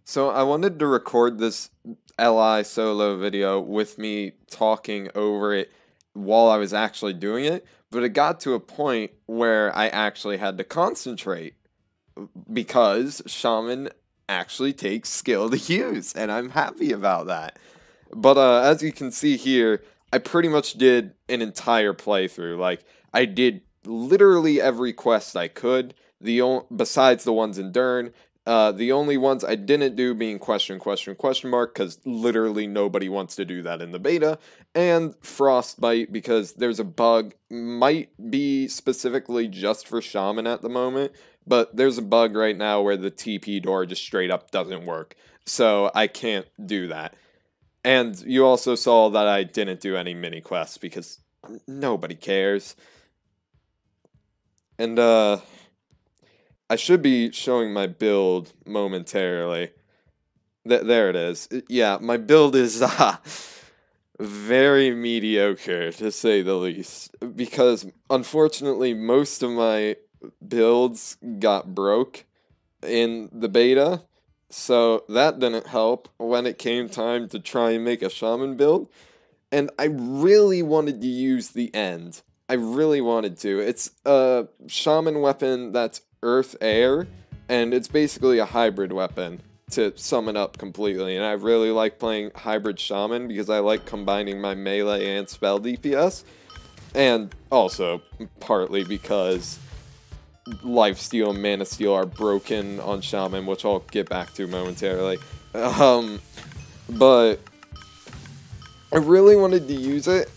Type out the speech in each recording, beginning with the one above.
So I wanted to record this LI solo video with me talking over it while I was actually doing it, but it got to a point where I actually had to concentrate because Shaman actually takes skill to use, and I'm happy about that. But as you can see here, I pretty much did an entire playthrough. Like, I did literally every quest I could, besides the ones in Dern. The only ones I didn't do being question mark, because literally nobody wants to do that in the beta, and Frostbite, because there's a bug, might be specifically just for Shaman at the moment, but there's a bug right now where the TP door just straight up doesn't work, so I can't do that. And you also saw that I didn't do any mini quests because nobody cares. And I should be showing my build momentarily. There it is. Yeah, my build is very mediocre, to say the least, because unfortunately most of my builds got broke in the beta, so that didn't help when it came time to try and make a shaman build. And I really wanted to use the end. I really wanted to. It's a shaman weapon that's earth air, and it's basically a hybrid weapon to sum it up completely. And I really like playing hybrid shaman because I like combining my melee and spell DPS. And also, partly because lifesteal and mana steal are broken on Shaman, which I'll get back to momentarily. But I really wanted to use it,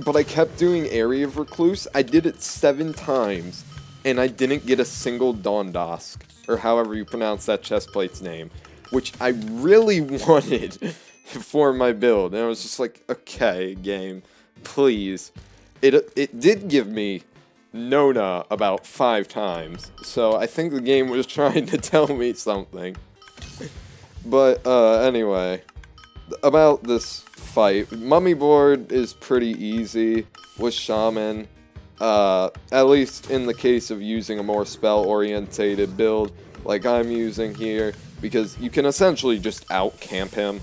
but I kept doing Area of Recluse. I did it 7 times, and I didn't get a single Dondosk, or however you pronounce that chestplate's name, which I really wanted for my build. And I was just like, okay, game, please. It did give me Nona about 5 times, so I think the game was trying to tell me something. But anyway, about this fight, Mummy Board is pretty easy with Shaman, at least in the case of using a more spell-orientated build like I'm using here, because you can essentially just out-camp him.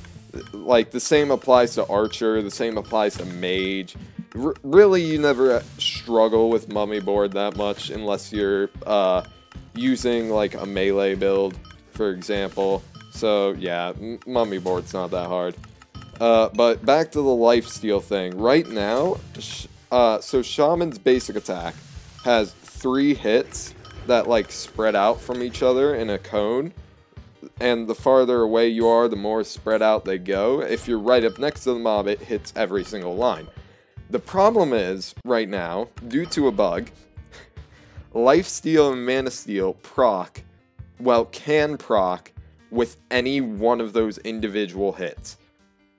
Like, the same applies to Archer, the same applies to Mage. Really, you never struggle with Mummy Board that much unless you're using like a melee build, for example. So yeah, Mummy Board's not that hard. But back to the lifesteal thing. Right now, so Shaman's basic attack has 3 hits that like spread out from each other in a cone. And the farther away you are, the more spread out they go. If you're right up next to the mob, it hits every single line. The problem is, right now, due to a bug, Lifesteal and Mana Steal proc, well, can proc with any one of those individual hits.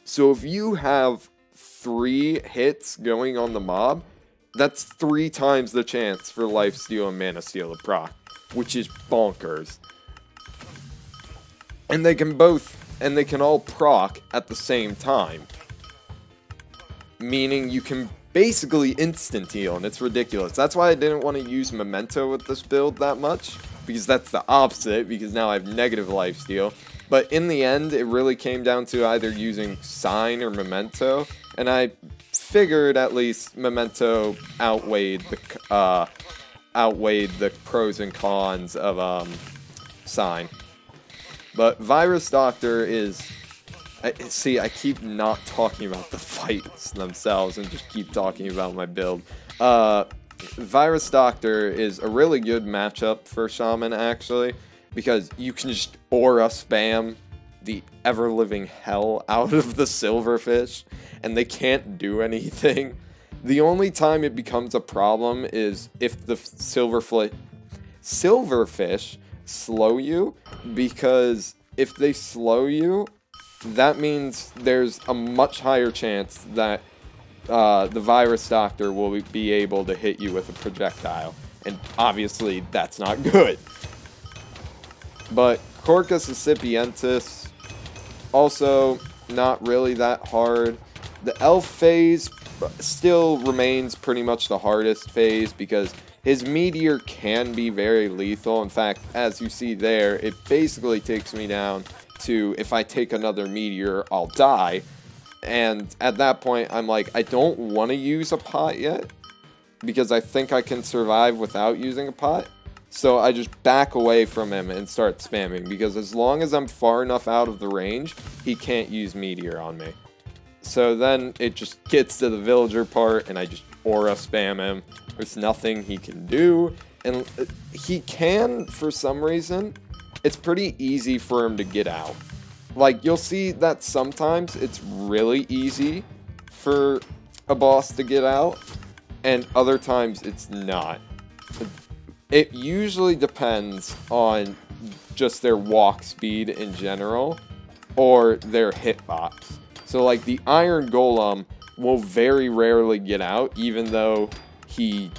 So if you have 3 hits going on the mob, that's 3 times the chance for Lifesteal and Mana Steal to proc, which is bonkers. And they can all proc at the same time. Meaning you can basically instant heal, and it's ridiculous. That's why I didn't want to use Memento with this build that much, because that's the opposite, because now I have negative lifesteal. But in the end, it really came down to either using Sign or Memento, and I figured at least Memento outweighed the pros and cons of Sign. But Virus Doctor is... See, I keep not talking about the fights themselves and just keep talking about my build. Virus Doctor is a really good matchup for Shaman, actually, because you can just aura spam the ever-living hell out of the silverfish, and they can't do anything. The only time it becomes a problem is if the silverfish slow you, because if they slow you, that means there's a much higher chance that the Virus Doctor will be able to hit you with a projectile. And obviously, that's not good. But Corcus Incipientis, also not really that hard. The Elf phase still remains pretty much the hardest phase because his Meteor can be very lethal. In fact, as you see there, it basically takes me down to, if I take another meteor, I'll die. And at that point, I'm like, I don't want to use a pot yet, because I think I can survive without using a pot. So I just back away from him and start spamming, because as long as I'm far enough out of the range, he can't use meteor on me. So then it just gets to the villager part, and I just aura spam him. There's nothing he can do, and he can, for some reason, it's pretty easy for him to get out. Like, you'll see that sometimes it's really easy for a boss to get out, and other times it's not. It usually depends on just their walk speed in general, or their hitbox. So like the Iron Golem will very rarely get out, even though he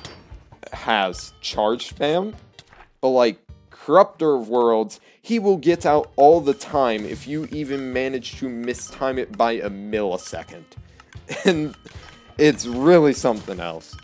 has charge spam. But like Corruptor of Worlds, he will get out all the time if you even manage to mistime it by a millisecond. And it's really something else.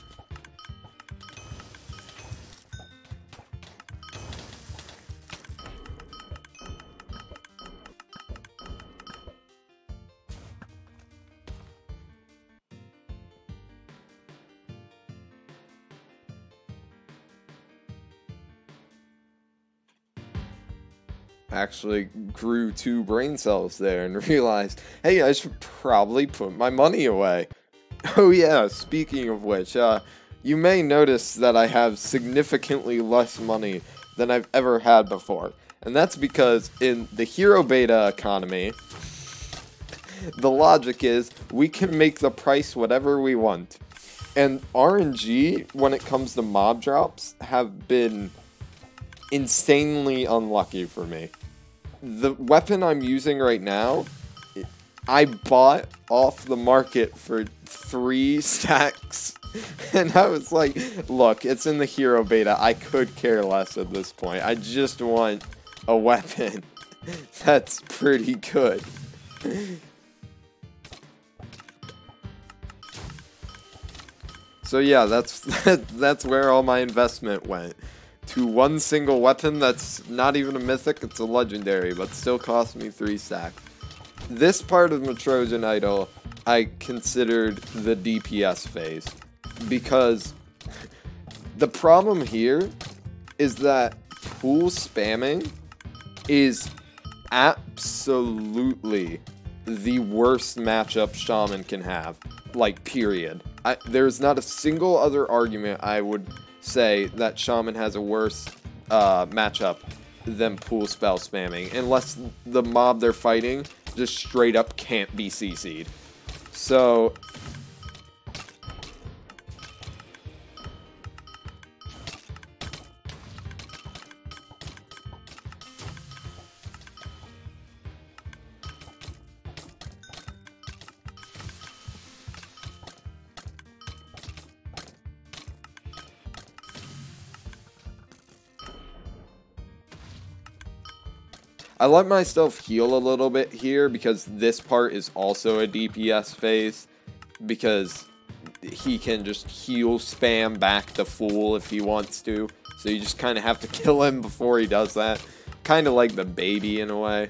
Actually grew 2 brain cells there and realized, hey, I should probably put my money away. Oh yeah, speaking of which, you may notice that I have significantly less money than I've ever had before. And that's because in the hero beta economy, the logic is we can make the price whatever we want. And RNG, when it comes to mob drops, have been insanely unlucky for me. The weapon I'm using right now, I bought off the market for 3 stacks. And I was like, look, it's in the hero beta. I could care less at this point. I just want a weapon that's pretty good. So yeah, that's where all my investment went. To one single weapon that's not even a mythic, it's a legendary, but still cost me 3 stacks. This part of Metrojan Idol I considered the DPS phase, because the problem here is that pool spamming is absolutely the worst matchup Shaman can have, like, period. There's not a single other argument I would say that Shaman has a worse matchup than pool spell spamming, unless the mob they're fighting just straight up can't be CC'd. So I let myself heal a little bit here because this part is also a DPS phase, because he can just heal spam back to full if he wants to, so you just kind of have to kill him before he does that. Kind of like the baby in a way,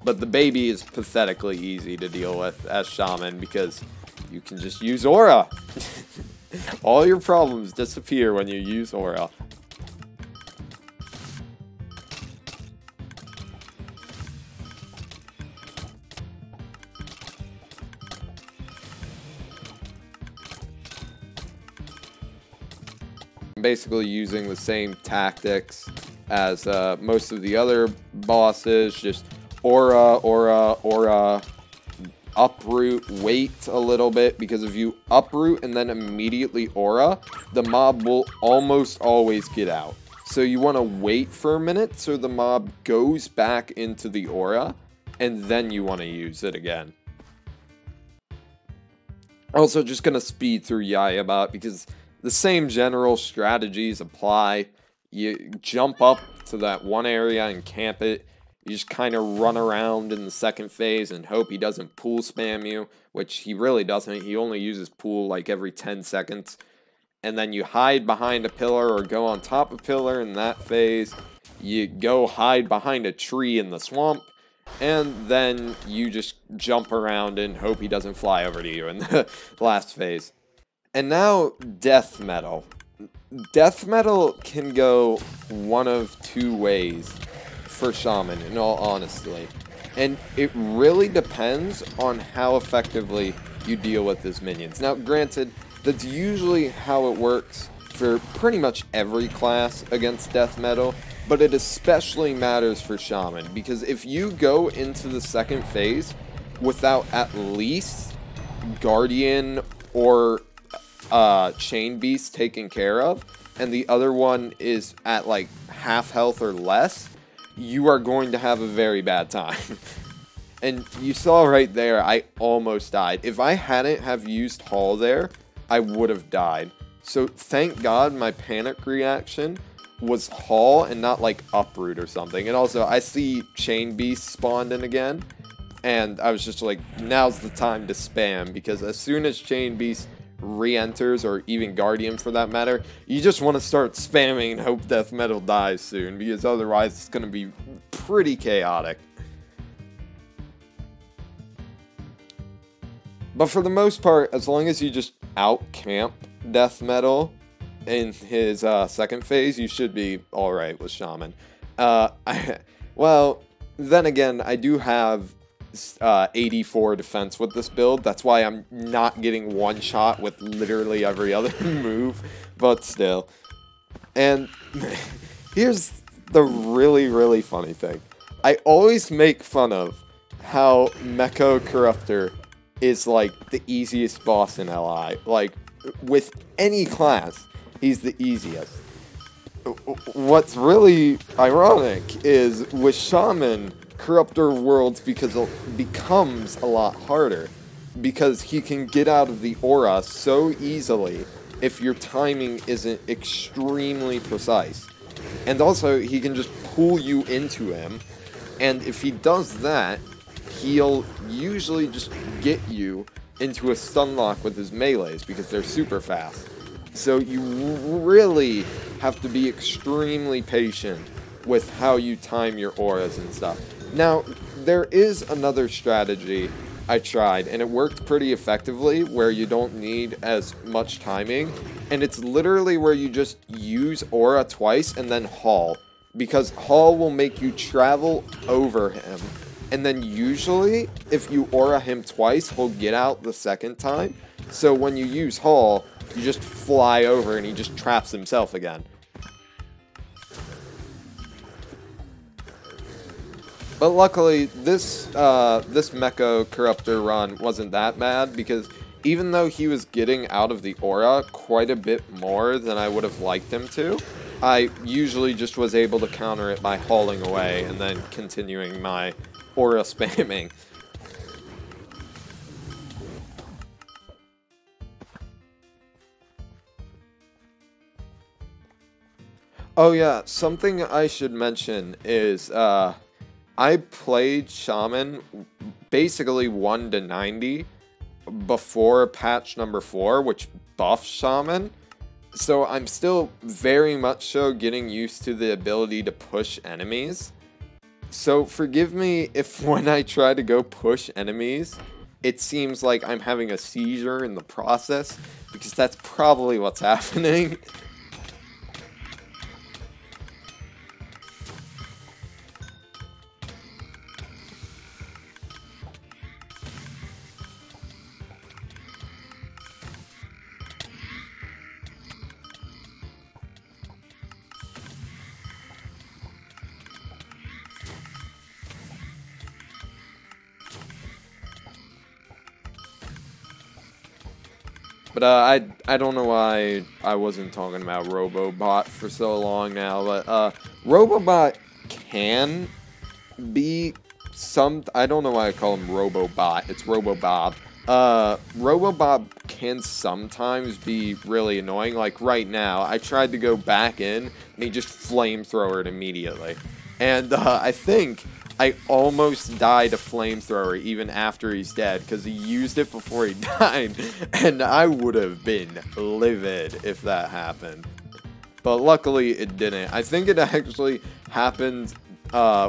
but the baby is pathetically easy to deal with as Shaman because you can just use aura. All your problems disappear when you use aura. Basically using the same tactics as most of the other bosses, just aura, uproot, wait a little bit, because if you uproot and then immediately aura, the mob will almost always get out. So you want to wait for a minute so the mob goes back into the aura, and then you want to use it again. Also, just going to speed through Yayabot because the same general strategies apply. You jump up to that one area and camp it. You just kind of run around in the second phase and hope he doesn't pool spam you, which he really doesn't. He only uses pool like every 10 seconds. And then you hide behind a pillar or go on top of a pillar in that phase. You go hide behind a tree in the swamp. and then you just jump around and hope he doesn't fly over to you in the last phase. And now, death metal. Death metal can go one of two ways for Shaman, in all honesty. And it really depends on how effectively you deal with his minions. Now, granted, that's usually how it works for pretty much every class against death metal, but it especially matters for Shaman, because if you go into the second phase without at least Guardian or Chain Beast taken care of, and the other one is at like half health or less, you are going to have a very bad time. And you saw right there, I almost died. If I hadn't have used Hall there, I would have died. So thank God my panic reaction was Hall and not like Uproot or something. And also, I see Chain Beast spawned in again, and I was just like, now's the time to spam, because as soon as Chain Beast re-enters, or even Guardian for that matter, you just want to start spamming and hope death metal dies soon, because otherwise it's going to be pretty chaotic. But for the most part, as long as you just out-camp death metal in his second phase, you should be alright with Shaman. Well, then again, I do have 84 defense with this build. That's why I'm not getting one shot with literally every other move, but still. And here's the really funny thing. I always make fun of how Mecha Corruptor is like the easiest boss in LI. Like, with any class, he's the easiest. What's really ironic is with Shaman, Corruptor Worlds becomes a lot harder, because he can get out of the aura so easily if your timing isn't extremely precise. And also, he can just pull you into him, and if he does that, he'll usually just get you into a stun lock with his melees, because they're super fast. So you really have to be extremely patient with how you time your auras and stuff. Now, there is another strategy I tried, and it worked pretty effectively, where you don't need as much timing, and it's literally where you just use aura twice and then Hall, because Hall will make you travel over him, and then usually, if you aura him twice, he'll get out the second time, so when you use Hall, you just fly over and he just traps himself again. But luckily, this Mecha Corruptor run wasn't that bad, because even though he was getting out of the aura quite a bit more than I would have liked him to, I usually just was able to counter it by hauling away and then continuing my aura spamming. Oh yeah, something I should mention is, I played Shaman basically 1 to 90 before patch number 4, which buffed Shaman. So I'm still very much so getting used to the ability to push enemies. So forgive me if when I try to go push enemies, it seems like I'm having a seizure in the process, because that's probably what's happening. But I don't know why I wasn't talking about Robobot for so long now, but Robobot can be I don't know why I call him Robobot, it's Robobob. Robobob can sometimes be really annoying. Like right now, I tried to go back in, and he just flamethrowered immediately. And I think I almost died a flamethrower even after he's dead, because he used it before he died, and I would have been livid if that happened. But luckily it didn't. I think it actually happened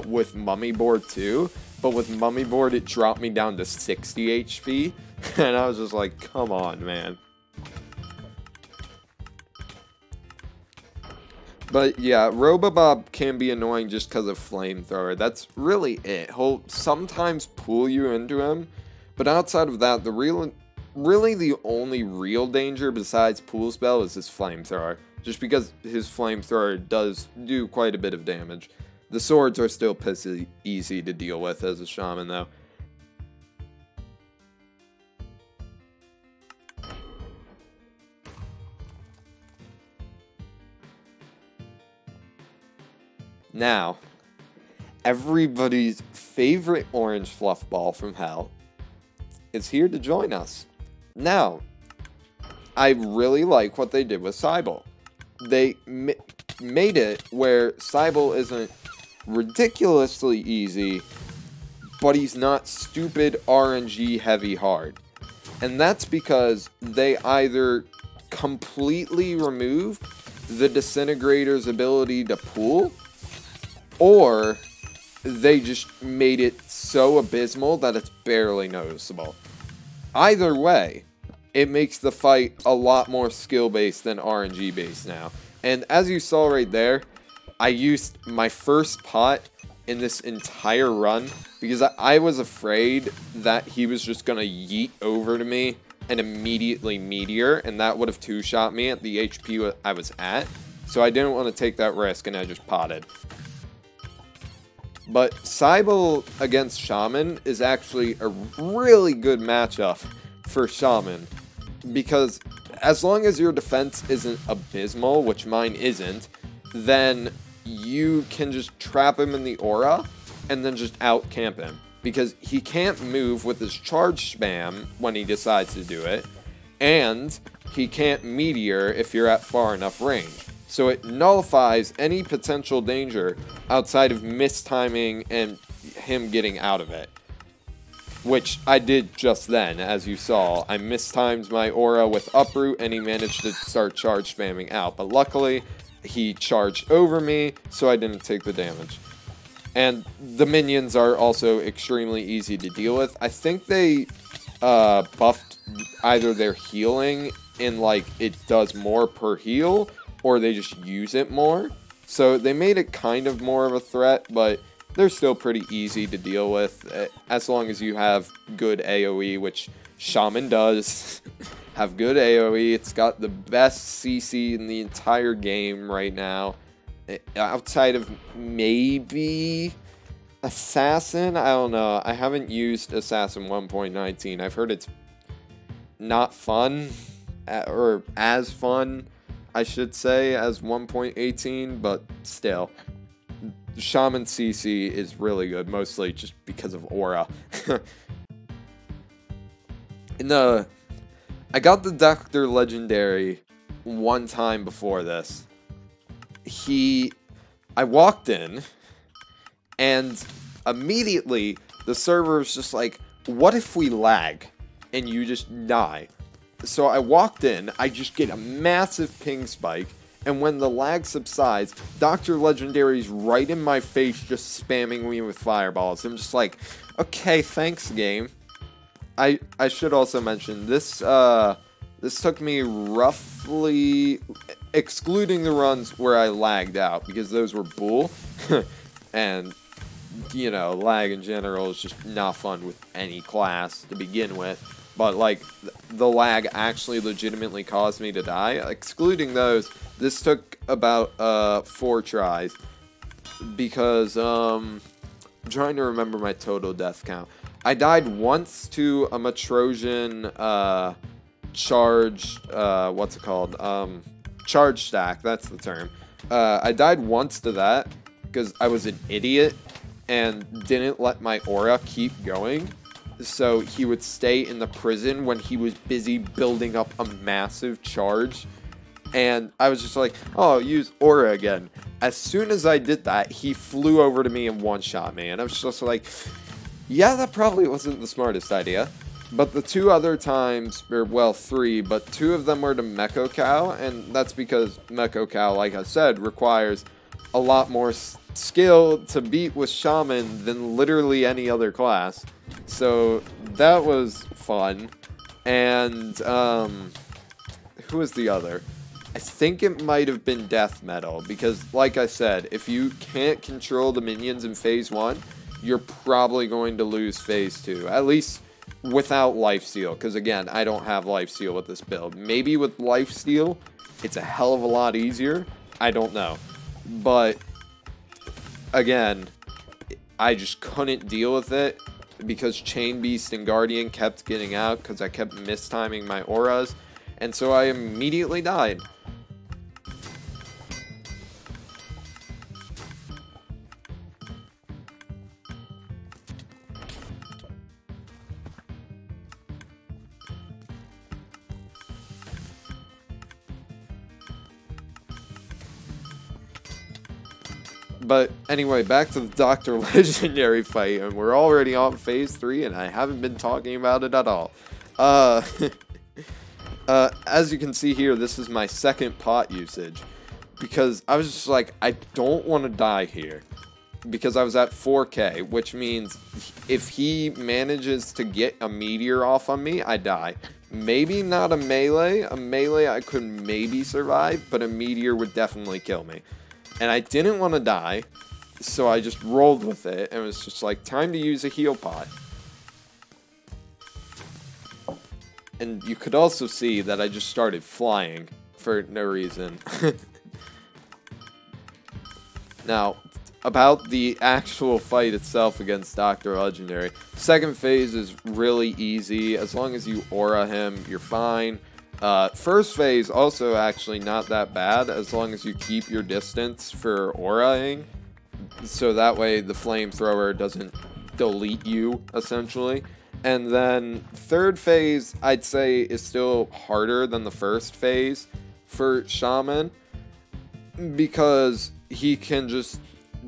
with Mummy Board too, but with Mummy Board, it dropped me down to 60 HP, and I was just like, come on, man. But yeah, Robobob can be annoying just because of Flamethrower. That's really it. He'll sometimes pull you into him, but outside of that, really the only real danger besides Pool Spell is his Flamethrower. Just because his Flamethrower does do quite a bit of damage. The swords are still pissy easy to deal with as a Shaman, though. Now, everybody's favorite orange fluff ball from hell is here to join us. Now, I really like what they did with Cybele. They made it where Cybele isn't ridiculously easy, but he's not stupid RNG heavy hard. And that's because they either completely removed the Disintegrator's ability to pool, or they just made it so abysmal that it's barely noticeable. Either way, it makes the fight a lot more skill-based than RNG-based now. And as you saw right there, I used my first pot in this entire run because I was afraid that he was just going to yeet over to me and immediately Meteor, and that would have two-shot me at the HP I was at. So I didn't want to take that risk, and I just potted. But Cybele against Shaman is actually a really good matchup for Shaman, because as long as your defense isn't abysmal, which mine isn't, then you can just trap him in the aura and then just out-camp him. Because he can't move with his charge spam when he decides to do it, and he can't Meteor if you're at far enough range. So it nullifies any potential danger outside of mistiming and him getting out of it. Which I did just then, as you saw. I mistimed my aura with Uproot and he managed to start charge spamming out. But luckily, he charged over me, so I didn't take the damage. And the minions are also extremely easy to deal with. I think they buffed either their healing in like it does more per heal, or they just use it more. So they made it kind of more of a threat, but they're still pretty easy to deal with as long as you have good AoE, which Shaman does. Have good AoE. It's got the best CC in the entire game right now. Outside of maybe Assassin? I don't know. I haven't used Assassin 1.19. I've heard it's not fun, or as fun, I should say, as 1.18, but still. Shaman CC is really good, mostly just because of aura. I got the Dr. Legendary one time before this. I walked in, and immediately the server was just like, what if we lag and you just die? So I walked in, I just get a massive ping spike, and when the lag subsides, Dr. Legendary's right in my face just spamming me with fireballs. I'm just like, okay, thanks, game. I should also mention, this took me roughly, excluding the runs where I lagged out, because those were bull, and, you know, lag in general is just not fun with any class to begin with. But, like, the lag actually legitimately caused me to die. Excluding those, this took about 4 tries. Because, I'm trying to remember my total death count. I died once to a Matrosian, charge, what's it called? Charge stack, that's the term. I died once to that, because I was an idiot, and didn't let my aura keep going. So he would stay in the prison when he was busy building up a massive charge. And I was just like, oh, I'll use aura again. As soon as I did that, he flew over to me and one-shot me. And I was just like, yeah, that probably wasn't the smartest idea. But the 2 other times, or well, 3, but 2 of them were to Mecho Cow. And that's because Mecho Cow, like I said, requires a lot more skill to beat with Shaman than literally any other class. So that was fun. And who was the other? I think it might have been Death Metal, because like I said, if you can't control the minions in Phase 1, you're probably going to lose Phase 2, at least without Lifesteal, because again, I don't have Lifesteal with this build. Maybe with Lifesteal, it's a hell of a lot easier, I don't know. But, again, I just couldn't deal with it, because Chain Beast and Guardian kept getting out, because I kept mistiming my auras, and so I immediately died. But anyway, back to the Dr. Legendary fight, and we're already on Phase 3, and I haven't been talking about it at all. As you can see here, this is my second pot usage, because I was just like, I don't want to die here, because I was at 4k, which means if he manages to get a meteor off on me, I die. Maybe not a melee I could maybe survive, but a meteor would definitely kill me. And I didn't want to die, so I just rolled with it, and it was just like, time to use a heal pot. And you could also see that I just started flying for no reason. Now, about the actual fight itself against Dr. Legendary, second phase is really easy. As long as you aura him, you're fine. First phase, also actually not that bad, as long as you keep your distance for auraing, so that way the flamethrower doesn't delete you, essentially. And then third phase, I'd say, is still harder than the first phase for Shaman, because he can just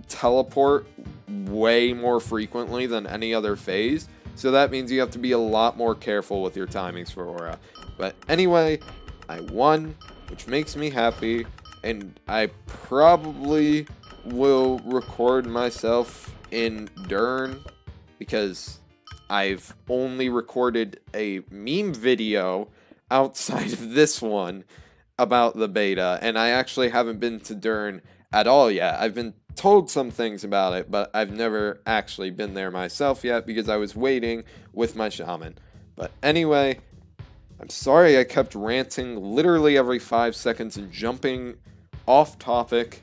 teleport way more frequently than any other phase, so that means you have to be a lot more careful with your timings for aura. But anyway, I won, which makes me happy, and I probably will record myself in Dern, because I've only recorded a meme video outside of this one about the beta, and I actually haven't been to Dern at all yet. I've been told some things about it, but I've never actually been there myself yet, because I was waiting with my Shaman. But anyway, I'm sorry I kept ranting literally every 5 seconds and jumping off topic,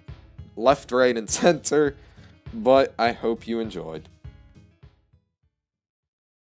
left, right, and center, but I hope you enjoyed.